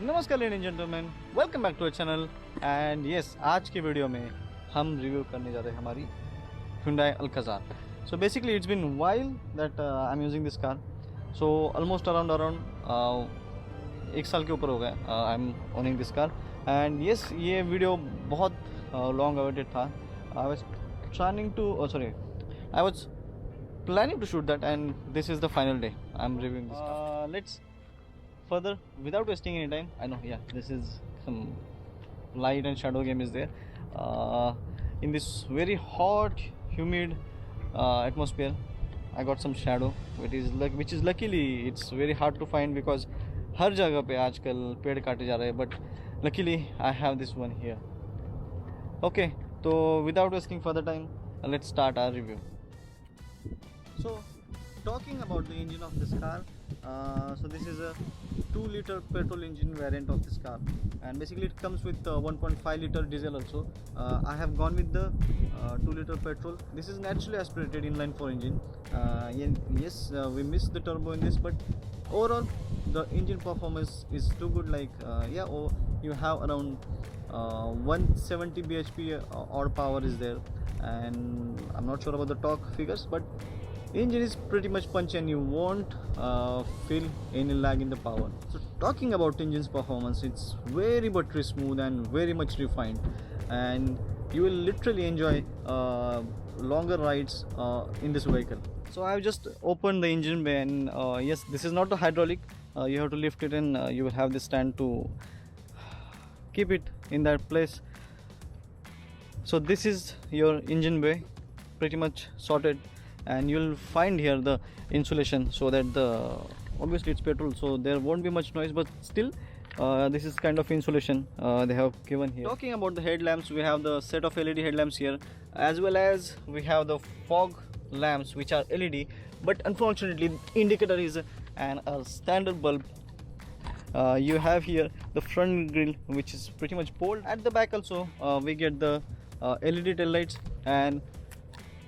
नमस्कार ladies and gentleman, welcome back to our channel. And yes, आज की video में हम रिव्यू करने जा रहे हैं हमारी Hyundai Alcazar. So basically it's been a while that I'm using this car. So almost around एक साल के ऊपर हो गया I'm owning this car. And yes, ये वीडियो बहुत long awaited था. I was planning to shoot that, and this is the final day I'm reviewing this car. Let's further, without wasting any time. I know, yeah, this is some light and shadow game is there in this very hot, humid atmosphere. I got some shadow, which is luckily it's very hard to find because हर जगह पे आजकल पेड़ काटे जा रहे हैं, but luckily I have this one here. Okay, so without wasting further time, let's start our review. So talking about the engine of this car, so this is a 2-liter petrol engine variant of this car, and basically it comes with 1.5-liter diesel also. I have gone with the 2-liter petrol. This is naturally aspirated inline 4 engine. Yes, we missed the turbo in this, but overall the engine performance is too good. Like you have around 170 bhp odd power is there, and I'm not sure about the torque figures, but engine is pretty much punchy and you won't feel any lag in the power. So talking about engine's performance, it's very buttery smooth and very much refined, and you will literally enjoy longer rides in this vehicle. So I've just opened the engine bay, and yes, this is not a hydraulic. You have to lift it, and you will have this stand to keep it in that place. So this is your engine bay, pretty much sorted, and you'll find here the insulation, so that obviously it's petrol, so there won't be much noise, but still this is kind of insulation they have given here. Talking about the headlamps, we have the set of LED headlamps here, as well as we have the fog lamps which are LED, but unfortunately the indicator is a standard bulb. You have here the front grille, which is pretty much bold. At the back also we get the LED tail lights, and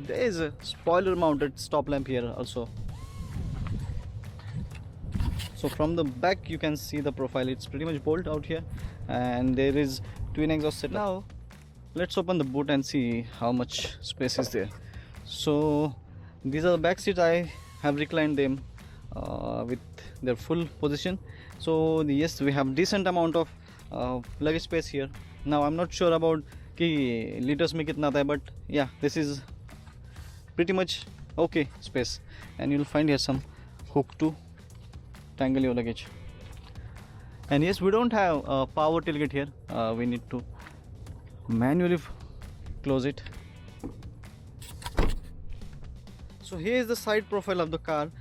there is a spoiler mounted stop lamp here also. So from the back you can see the profile, it's pretty much bold out here, and there is twin exhaust setup. Now let's open the boot and see how much space is there. So these are the back seats. I have reclined them with their full position. So yes, we have decent amount of luggage space here. Now I'm not sure about ki liters mein kitna aata hai, but yeah, this is pretty much okay space, and you'll find here some hook to tangle your luggage. And yes, we don't have a power tailgate here. We need to manually close it. So here is the side profile of the car.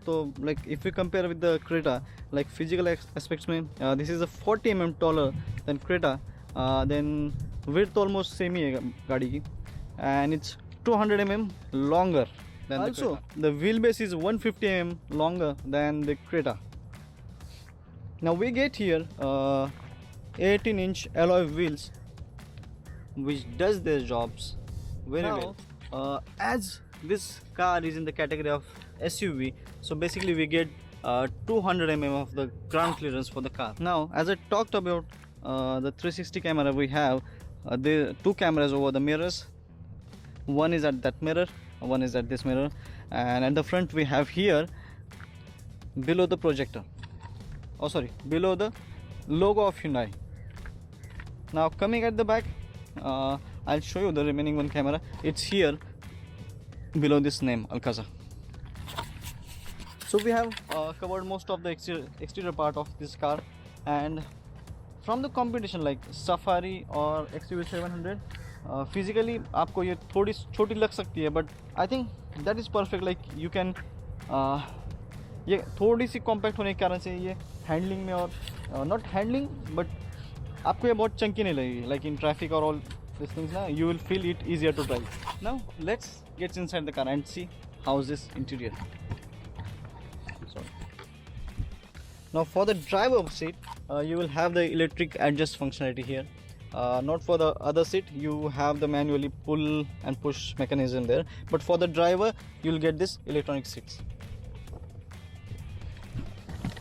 So like if we compare with the Creta, like physical aspects mein, this is a 40 mm taller than Creta, then width almost same hi hai gaadi ki, and it's 200 mm longer than also the wheelbase is 150 mm longer than the Creta. Now we get here 18-inch alloy wheels, which does their jobs very well. As this car is in the category of SUV, so basically we get 200 mm of the ground clearance for the car. Now as I talked about the 360 camera, we have the two cameras over the mirrors. One is at that mirror, one is at this mirror, and at the front we have here below the projector, below the logo of Hyundai. Now coming at the back, I'll show you the remaining one camera. It's here below this name, Alcazar. So we have covered most of the exterior part of this car, and from the competition like Safari or XUV 700, physically आपको ये थोड़ी छोटी लग सकती है, but I think that is perfect. Like you can ये थोड़ी सी compact होने के कारण से ये handling में और not handling, but आपको ये बहुत chunky नहीं लगेगी. Like in traffic or all these things ना, you will feel it easier to drive. Now let's get inside the car and see how is this interior. Now for the driver seat, you will have the electric adjust functionality here. Not for the other seat, you have the manually pull and push mechanism there, but for the driver you will get this electronic seats.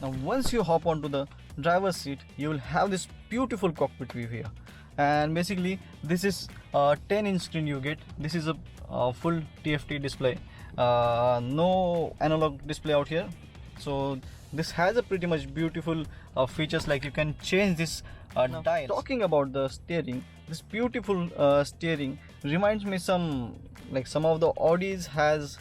Now once you hop onto the driver's seat, you will have this beautiful cockpit view here. And basically this is a 10-inch screen you get. This is a full TFT display, no analog display out here. So this has a pretty much beautiful features, like you can change this dial. Talking about the steering, this beautiful steering reminds me some of the Audis has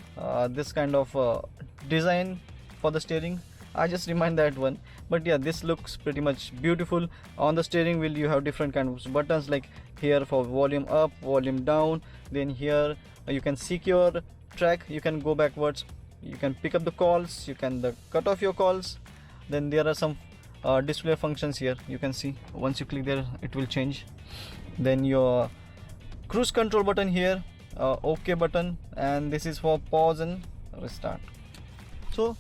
this kind of design for the steering. I just remind that one. But yeah, this looks pretty much beautiful. On the steering wheel you have different kinds of buttons, like here for volume up, volume down. Then here you can seek your track, you can go backwards, you can pick up the calls, you can cut off your calls. Then there are some display functions here. You can see once you click there it will change. Then your cruise control button here, OK button, and this is for pause and restart. So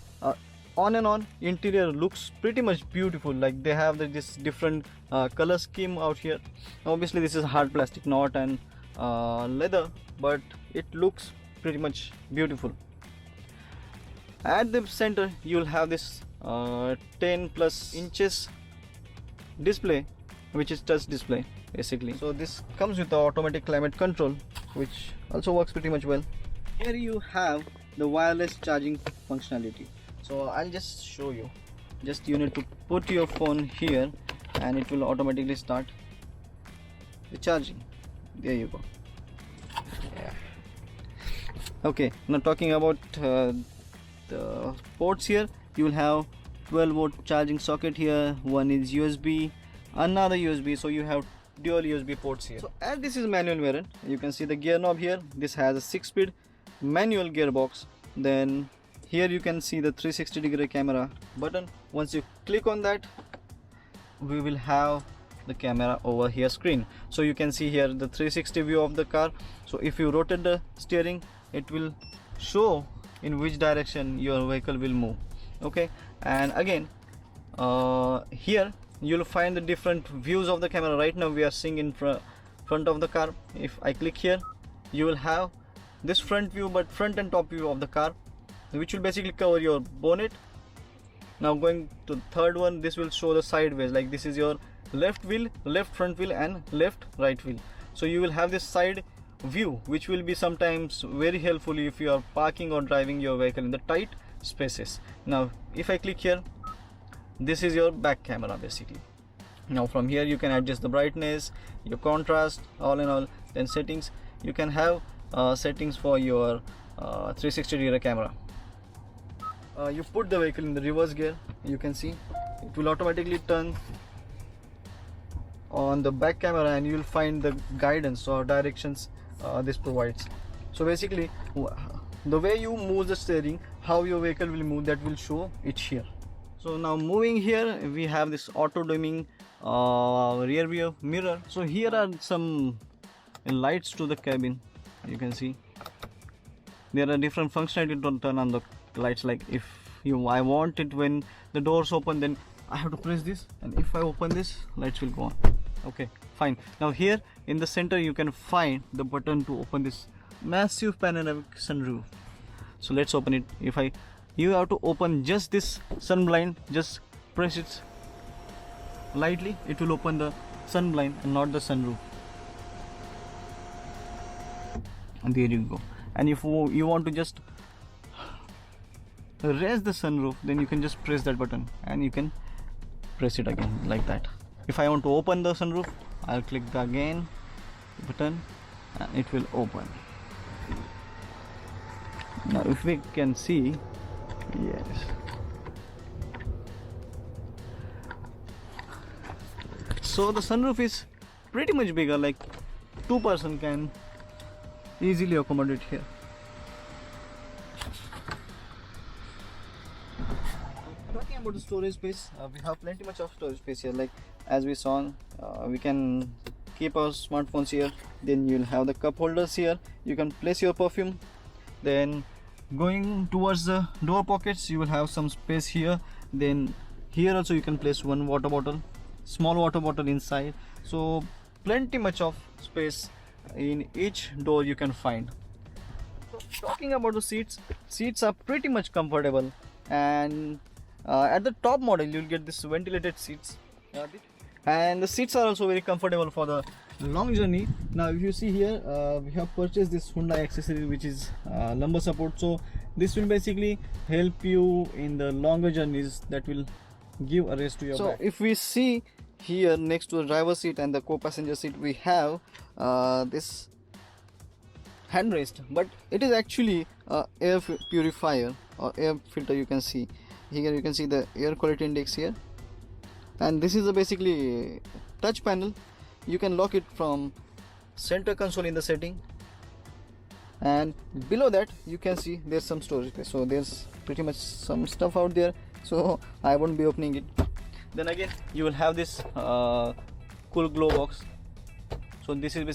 on and on, interior looks pretty much beautiful. Like they have this different color scheme out here. Obviously this is hard plastic, not an leather, but it looks pretty much beautiful. At the center you will have this 10+ inches display, which is touch display basically. So this comes with the automatic climate control, which also works pretty much well. Here you have the wireless charging functionality. So I'll just show you. Just you need to put your phone here and it will automatically start the charging. There you go. Yeah. Okay, now talking about the ports here, you will have 12-volt charging socket here. One is USB, another USB, so you have dual USB ports here. So as this is manual variant, you can see the gear knob here. This has a 6-speed manual gearbox. Then here you can see the 360-degree camera button. Once you click on that, we will have the camera over here screen. So you can see here the 360 view of the car. So if you rotate the steering, it will show in which direction your vehicle will move. Okay, and again here you'll find the different views of the camera. Right now we are seeing in front of the car. If I click here, you will have this front view, but front and top view of the car, which will basically cover your bonnet. Now going to the third one, this will show the sideways, like this is your left wheel, left front wheel, and left right wheel. So you will have this side view, which will be sometimes very helpful if you are parking or driving your vehicle in the tight spaces. Now if I click here, this is your back camera basically. Now from here you can adjust the brightness, your contrast, all in all. Then settings, you can have settings for your 360-degree camera. You put the vehicle in the reverse gear, you can see it will automatically turn on the back camera, and you will find the guidance or directions this provides. So basically the way you move the steering, how your vehicle will move, that will show it here. So now moving here, we have this auto dimming rear view mirror. So here are some lights to the cabin. You can see there are different functionality to turn on the lights. Like if I want it when the doors open, then I have to press this, and if I open this, lights will go on. Okay, fine. Now here in the center you can find the button to open this massive panoramic sunroof. So let's open it. You have to open just this sun blind, just press it lightly, it will open the sun blind and not the sunroof. And there you go. And if you want to just raise the sunroof, then you can just press that button and you can press it again like that. If I want to open the sunroof, I'll click the again button and it will open. Now if we can see, yes, so the sunroof is pretty much bigger, like 2-person can easily accommodate here. Talking about the storage space, we have plenty much of storage space here. Like as we saw, we can keep our smartphones here. Then you'll have the cup holders here, you can place your perfume. Then going towards the door pockets, you will have some space here. Then here also you can place one water bottle, small water bottle inside. So plenty much of space in each door you can find. So talking about the seats are pretty much comfortable, and At the top model you'll get this ventilated seats, and the seats are also very comfortable for the long journey. Now if you see here, we have purchased this Hyundai accessory which is lumbar support, so this will basically help you in the longer journeys, that will give a rest to your back. If we see here, next to the driver seat and the co-passenger seat, we have this handrest, but it is actually air purifier or air filter. You can see here, you can see the air quality index here, and this is a basically touch panel. You can lock it from center console in the setting, and below that you can see there's some storage space, so there's pretty much some stuff out there, so I won't be opening it. Then again you will have this cool glow box, so this will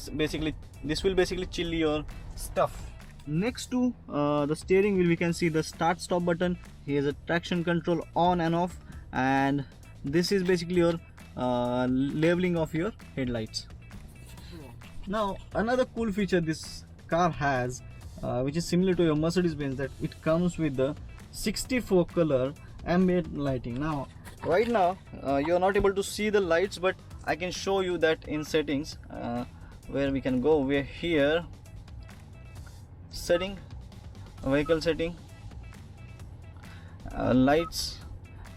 basically chill your stuff. Next to the steering wheel we can see the start stop button. Here's a traction control on and off, and this is basically your leveling of your headlights. Now another cool feature this car has, which is similar to your Mercedes-Benz, that it comes with the 64 color ambient lighting. Now right now you are not able to see the lights, but I can show you that in settings, where we can go. We're here, setting, vehicle setting, lights,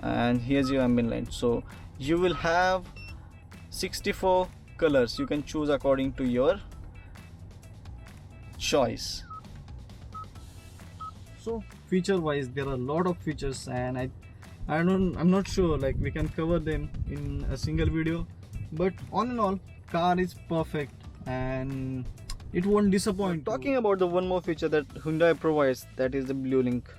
and here's your ambient light. So you will have 64 colors. You can choose according to your choice. So feature wise there are a lot of features, and I'm not sure like we can cover them in a single video, but all in all car is perfect and it won't disappoint. Talking about the one more feature that Hyundai provides, that is the Blue Link.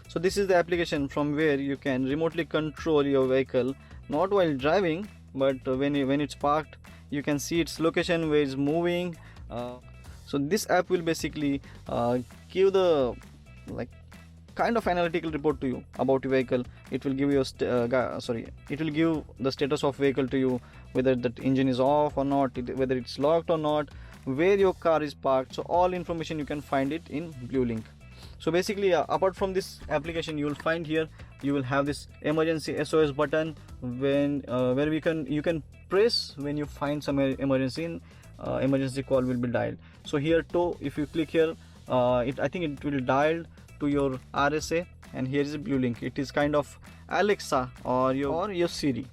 So this is the application from where you can remotely control your vehicle, not while driving, but when it's parked you can see its location, where it's moving. So this app will basically give the kind of analytical report to you about your vehicle. It will give you it will give the status of vehicle to you, whether the engine is off or not, whether it's locked or not, where your car is parked. So all information you can find it in Blue Link. So basically apart from this application, you will find here, you will have this emergency SOS button, when where you can press when you find some emergency. Emergency call will be dialed. So here too, if you click here, I think it will dial to your RSA, and here is a Blue Link. It is kind of Alexa or your Siri.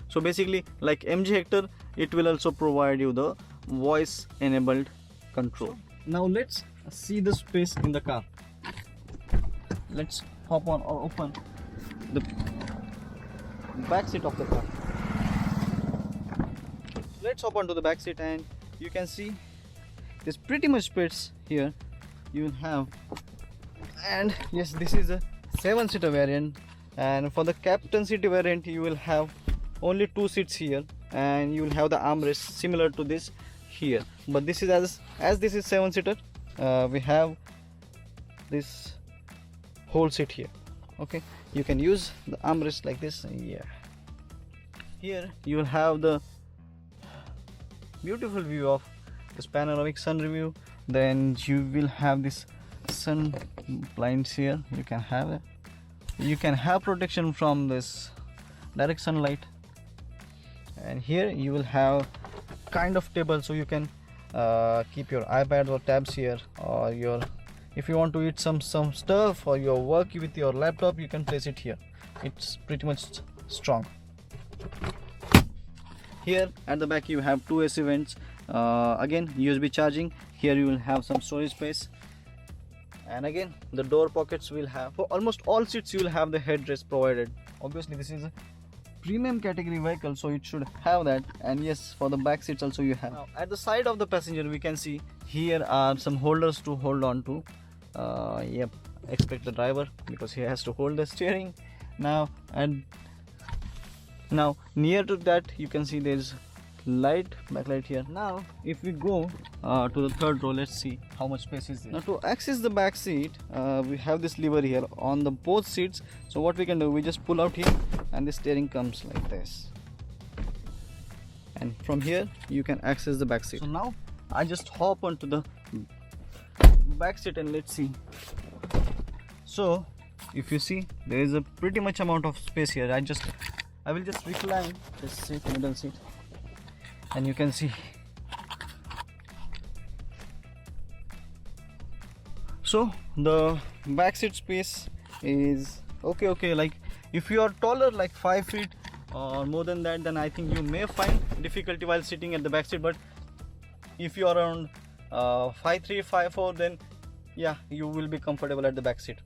So basically like MG Hector, it will also provide you the voice enabled control. Now let's see the space in the car. Let's hop on or open the back seat of the car. Let's hop onto the back seat, and you can see there's pretty much space here. You will have, and yes, this is a 7-seater variant, and for the captain seat variant you will have only 2 seats here, and you will have the armrest similar to this here. But this is as this is 7-seater, we have this whole seat here. Okay, you can use the armrest like this. Yeah, here you will have the beautiful view of this panoramic sunroof view. Then you will have this sun blinds here. You can have protection from this direct sunlight, and here you will have kind of table, so you can keep your iPads or tabs here, or if you want to eat some stuff, or your work with your laptop, you can place it here. It's pretty much strong. Here at the back you have 2 AC vents, again USB charging. Here you will have some storage space, and again the door pockets will have, for almost all seats you will have the headrest provided. Obviously this is a premium category vehicle, so it should have that. And yes, for the back seats also you have. Now, at the side of the passenger we can see here are some holders to hold on to. Yep, expect the driver, because he has to hold the steering. Now near to that you can see there's backlight here. Now if we go to the third row, let's see how much space is there. Now to access the back seat, we have this lever here on the both seats. So what we can do, we just pull out here, and the steering comes like this, and from here you can access the back seat. So now I just hop onto the back seat, and let's see. So if you see, there is a pretty much amount of space here. I will just recline this seat, middle seat, and you can see. So the back seat space is okay. Like if you are taller, like 5 feet or more than that, then I think you may find difficulty while sitting at the back seat. But if you are around 5'3", 5'4", then yeah, you will be comfortable at the back seat.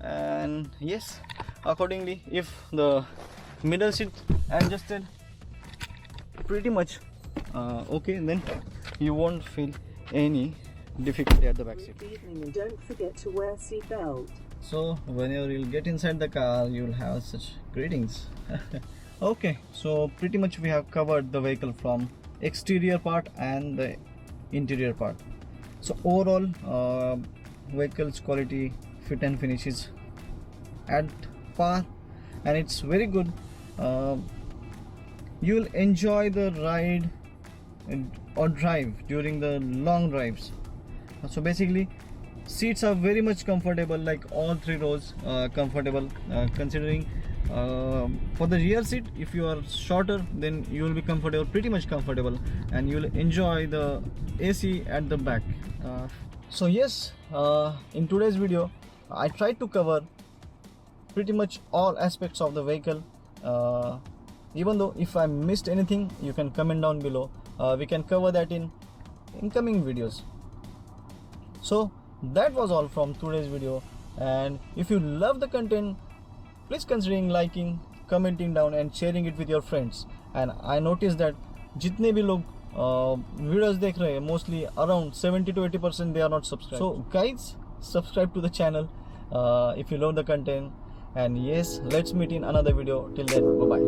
And yes, accordingly, if the middle seat adjusted pretty much okay, then you won't feel any difficulty at the back seat. Good evening, and don't forget to wear seatbelt. So whenever you'll get inside the car, you'll have such greetings. Okay, so pretty much we have covered the vehicle from exterior part and the interior part. So overall, vehicle's quality, fit and finish is at par, and it's very good. You'll enjoy the ride or drive during the long drives. So basically, seats are very much comfortable, like all 3 rows comfortable, considering for the rear seat, if you are shorter, then you will be comfortable, pretty much comfortable, and you will enjoy the AC at the back. So yes, in today's video I tried to cover pretty much all aspects of the vehicle. Even though if I missed anything, you can comment down below. We can cover that in incoming videos. So that was all from today's video, and if you love the content, please considering liking, commenting down and sharing it with your friends. And I noticed that जितने भी लोग videos देख रहे हैं, mostly around 70 to 80% they are not subscribed. So guys, subscribe to the channel if you love the content. And yes, let's meet in another video. Till then, bye bye.